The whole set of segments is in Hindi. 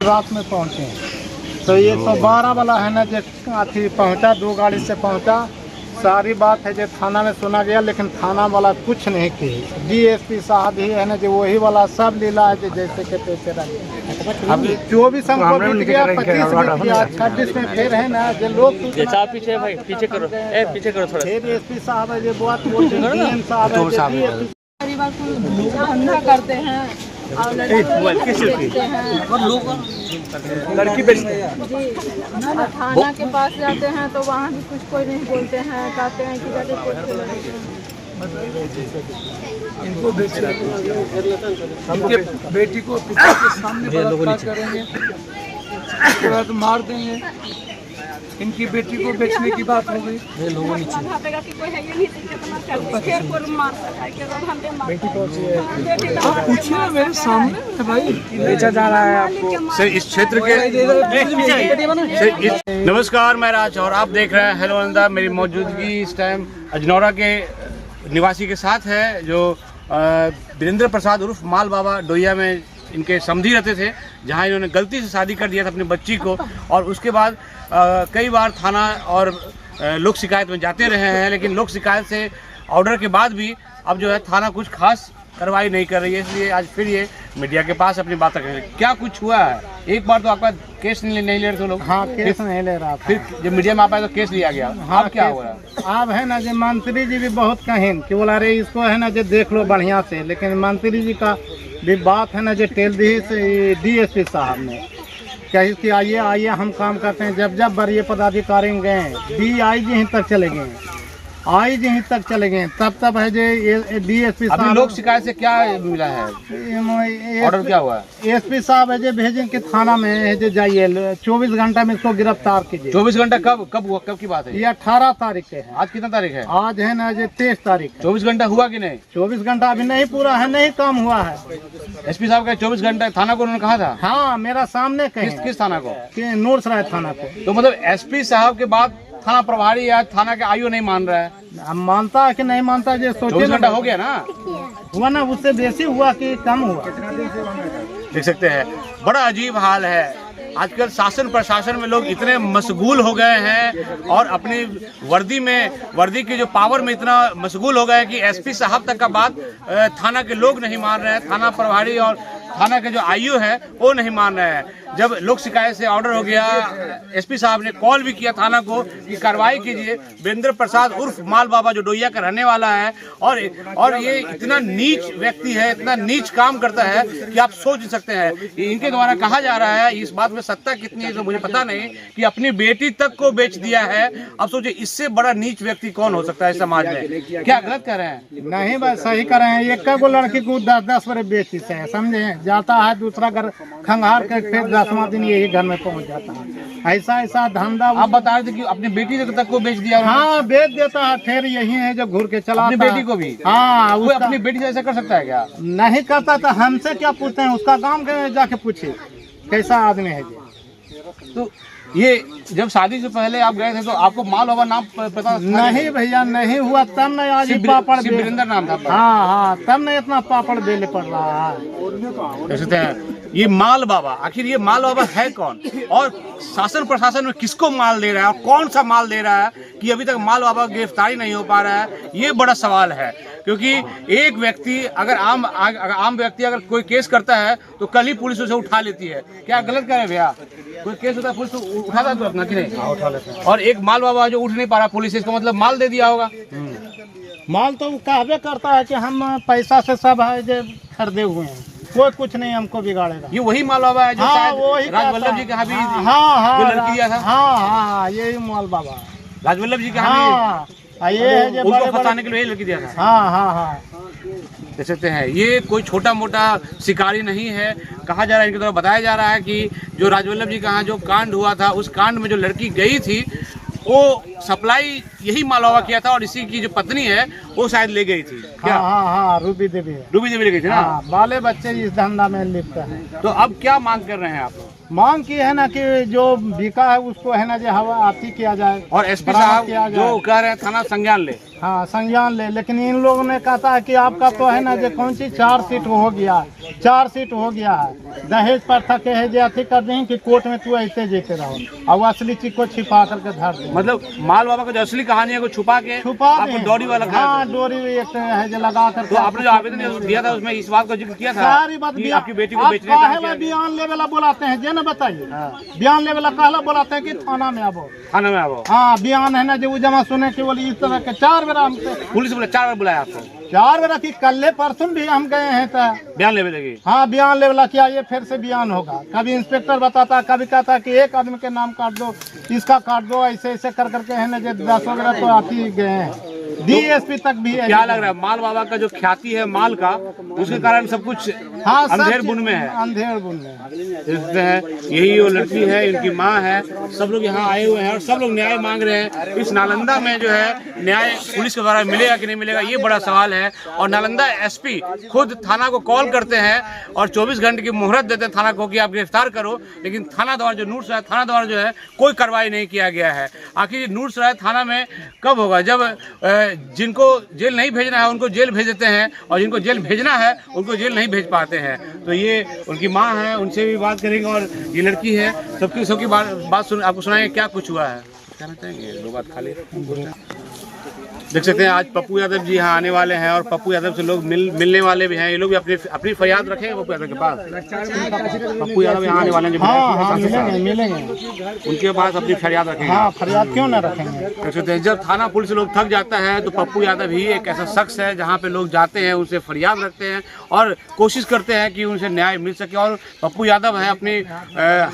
रात में पहुँचे हैं तो ये 112 वाला है ना जो अथी पहुँचा, 2 गाड़ी से पहुँचा। सारी बात है जो थाना में सुना गया, लेकिन थाना वाला कुछ नहीं की। डीएसपी साहब ही है ना जो वही वाला सब लीला है जैसे के तैसे रहे। अब 24 हमको बीत गया, 25 बीत गया, 26 में फिर है ना जो लोग पीछे भाई पीछे करो, पीछे करो थोड़ा। फिर एसपी साहब है जो बात बोलते हैं, डीएम साहब है परिवार को धंधा करते हैं और लड़की बेचते हैं जी। थाना के पास जाते हैं तो वहाँ भी कुछ कोई नहीं बोलते हैं, कहते हैं कि जाके इनको उनके बेटी को पिता के सामने बलात्कार करेंगे, उसके बाद मार देंगे। इनकी बेटी को बेचने की बात हो गई। आप पूछिए ना, मेरे सामने भाई बेचा जा रहा है आपको सर इस क्षेत्र के। नमस्कार, मैं राज और आप देख रहे हैं हेलो आनंदा। मेरी मौजूदगी इस टाइम अजनौरा के निवासी के साथ है जो वीरेंद्र प्रसाद उर्फ माल बाबा डोइया में इनके समधी रहते थे, जहां इन्होंने गलती से शादी कर दिया था अपनी बच्ची को। और उसके बाद कई बार थाना और लोक शिकायत में जाते रहे हैं, लेकिन लोक शिकायत से ऑर्डर के बाद भी अब जो है थाना कुछ खास कार्रवाई नहीं कर रही है। इसलिए आज फिर ये मीडिया के पास अपनी बात रख रहे हैं। क्या कुछ हुआ है? एक बार तो आपका केस नहीं ले रहे थे लोग। हाँ, केस नहीं ले रहा था। फिर जब मीडिया में आप आए तो केस लिया गया। हाँ, क्या हुआ? अब है ना जो मंत्री जी भी बहुत कहें कि बोला रहे इसको है ना जो देख लो बढ़िया से, लेकिन मंत्री जी का भी बात है ना जो टेल दी से डीएसपी साहब ने कही कि आइए आइए हम काम करते हैं। जब जब वरीय पदाधिकारी गए, DIG यहीं तक चले गए, आई जी तक चले गए, तब है जो डीएसपी साहब। लोक शिकायत से क्या मिला है? ऑर्डर क्या हुआ? एसपी साहब है जो भेजें कि थाना में है जो जाइए 24 घंटा में इसको गिरफ्तार कीजिए। 24 घंटा कब हुआ? कब की बात है? ये 18 तारीख के है। आज कितना तारीख है? आज है ना जो 23 तारीख है। 24 घंटा हुआ कि नहीं? 24 घंटा अभी नहीं पूरा है, नहीं काम हुआ है। एसपी साहब का 24 घंटा थाना को उन्होंने कहा था? हाँ, मेरा सामने कहे। किस थाना को? नूरसराय थाना को। तो मतलब एसपी साहब के बाद थाना प्रभारी या थाना के आईओ नहीं मान रहा है? अब मानता है कि नहीं मानता, जो सोचे। 24 घंटा हो गया ना? हुआ ना, उससे बेसी हुआ कि कम हुआ? देख सकते हैं, बड़ा अजीब हाल है। आजकल शासन प्रशासन में लोग इतने मशगूल हो गए हैं और अपनी वर्दी की जो पावर में इतना मशगूल हो गए हैं कि एसपी साहब तक का बात थाना के लोग नहीं मान रहे हैं। थाना प्रभारी और थाना के जो आईओ है वो नहीं मान रहे हैं। जब लोक शिकायत से ऑर्डर हो गया, एसपी साहब ने कॉल भी किया थाना को कि कार्रवाई कीजिए। वीरेंद्र प्रसाद उर्फ माल बाबा जो डोइया का रहने वाला है और ये इतना नीच व्यक्ति है, इतना नीच काम करता है कि आप सोच नहीं सकते हैं। इनके द्वारा कहा जा रहा है, इस बात में सत्ता कितनी है तो मुझे पता नहीं, कि अपनी बेटी तक को बेच दिया है। अब सोचिए इससे बड़ा नीच व्यक्ति कौन हो सकता है समाज में? क्या गलत कर रहे हैं? नहीं, बस सही कर रहे हैं। एक को लड़की को 10-10 वर्ष बेची से समझे जाता है, दूसरा घर खंगार के फिर 10वां दिन यही घर में पहुंच जाता है। ऐसा धंधा आप बता रहे थे कि अपनी बेटी तक को बेच दिया। हाँ, बेच देता है, फिर यही है जो घूर के चला अपनी बेटी को भी। हाँ, वो अपनी बेटी से ऐसा कर सकता है क्या? नहीं करता तो हमसे क्या पूछते हैं? उसका गांव के जाके पूछे कैसा आदमी है जी। तो ये जब शादी से पहले आप गए थे तो आपको माल बाबा नाम पता नहीं? भैया नहीं हुआ, तब नहीं आज पापड़ वीरेंद्र नाम था। हाँ, तब नहीं इतना पापड़ बेले पड़ रहा है। ये माल बाबा, आखिर ये माल बाबा है कौन? और शासन प्रशासन में किसको माल दे रहा है और कौन सा माल दे रहा है कि अभी तक माल बाबा गिरफ्तारी नहीं हो पा रहा है? ये बड़ा सवाल है। क्योंकि एक व्यक्ति अगर आम व्यक्ति अगर कोई केस करता है तो कल ही पुलिस उसे उठा लेती है। क्या गलत करे भैया? कोई केस होता है पुलिस तो उठाता है तो अपना कि नहीं? उठा लेते हैं। और एक माल बाबा जो उठ नहीं पा रहा पुलिस, इसका मतलब माल दे दिया होगा। माल तो कहवे करता है कि हम पैसा से सब है जो खरीदे हुए हैं, कोई कुछ नहीं हमको बिगाड़ेगा। ये वही माल बाबा है जो राजवल्लभ जी के यहाँ भी लड़की दिया था? हाँ, यही माल बाबा राजवल्लभ जी के यहाँ ये है जो उसको फंसाने के लिए यही लड़की दिया था। हाँ। देख सकते हैं, ये कोई छोटा मोटा शिकारी नहीं है। कहा जा रहा है, इनके द्वारा बताया जा रहा है कि जो राजवल्लभ जी का यहाँ जो कांड हुआ था, उस कांड में जो लड़की गई थी वो सप्लाई यही माल बाबा किया था और इसी की जो पत्नी है वो शायद ले गई थी। क्या? हाँ, रूबी देवी ले गई थी ना? बाले बच्चे इस धंधा में लिप्त है। तो अब क्या मांग कर रहे हैं आप लोग? मांग की है ना कि जो बिका है उसको है ना जो हवा आती किया जाए। और एसपी साहब जो कह रहे हैं थाना संज्ञान ले। हाँ संज्ञान ले, लेकिन इन लोगों ने कहा है कि आपका तो है ना जो कौन सी 4 सीट हो गया, 4 सीट हो गया है, दहेज पर थके है जो अथी कर दें कि कोर्ट में तू ऐसे जीते रहो, और असली चीज को छिपा करके धर दे। मतलब माल बाबा का जो असली कहानी है वो छुपा दे, डोरी वाला हाँ डोरी एक है जो लगा कर। तो आपने जो आवेदन दिया था उसमें इस बात का जिक्र किया था सारी बात कि आपकी बेटी को बेचने का बयान ले वाला बुलाते हैं, जे ना बताइए बयान ले वाला कहला बुलाते हैं कि थाना में आवो, थाना में आवो। हाँ बयान है ना जो जमा सुने के बोले इस तरह के 4 बेरा हमसे पुलिस बोले 4 बार बुलाया आपको? 4 बेरा की कल परसों भी हम गए हैं तो बयान लेने लगे। हाँ बयान ले वाला किया, ये फिर से बयान होगा। कभी इंस्पेक्टर बताता, कभी कहता कि एक आदमी के नाम काट दो, इसका काट दो, ऐसे ऐसे कर करके है ना जो 10 वगैरह तो आती ही गए हैं, DSP तक भी है। क्या लग रहा है माल बाबा का जो ख्याति है माल का, उसके कारण सब कुछ हाँ अंधेर बुन में है, अंधेर बुन में देखते हैं। यही वो लड़की है, इनकी माँ है, सब लोग यहाँ आए हुए हैं और सब लोग न्याय मांग रहे हैं। इस नालंदा में जो है न्याय पुलिस के द्वारा मिलेगा कि नहीं मिलेगा, ये बड़ा सवाल है। और नालंदा SP खुद थाना को कॉल करते हैं और 24 घंटे की मोहलत देते हैं थाना को कि आप गिरफ्तार करो, लेकिन थाना द्वारा जो नूरसराय थाना द्वारा जो है कोई कार्रवाई नहीं किया गया है। आखिर नूरसराय थाना में कब होगा, जब जिनको जेल नहीं भेजना है उनको जेल भेज देते हैं और जिनको जेल भेजना है उनको जेल नहीं भेज पाते हैं। तो ये उनकी माँ है, उनसे भी बात करेंगे और ये लड़की है, सबकी बात सुन आपको सुनाएंगे क्या कुछ हुआ है। कहना चाहेंगे 2 बात खाली। देख सकते हैं आज पप्पू यादव जी यहाँ आने वाले हैं और पप्पू यादव से लोग मिलने वाले भी हैं। ये लोग भी अपनी फरियाद रखेंगे पप्पू यादव के पास। पप्पू यादव यहाँ आने वाले हैं, हाँ मिलेंगे उनके पास अपनी फरियाद रखेंगे। हाँ फरियाद क्यों ना रखेंगे। देख सकते हैं जब थाना पुलिस लोग थक जाता है तो पप्पू यादव ही एक ऐसा शख्स है जहाँ पे लोग जाते हैं, उनसे फरियाद रखते हैं और कोशिश करते हैं कि उनसे न्याय मिल सके। और पप्पू यादव है अपनी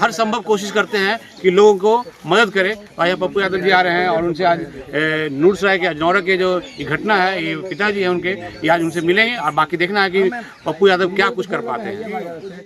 हर संभव कोशिश करते हैं कि लोगों को मदद करे। और यहाँ पप्पू यादव जी आ रहे हैं और उनसे आज नूरसराय के अजनौरा के जो ये घटना है, ये पिताजी है उनके, ये आज उनसे मिलेंगे और बाकी देखना है कि पप्पू यादव क्या कुछ कर पाते हैं।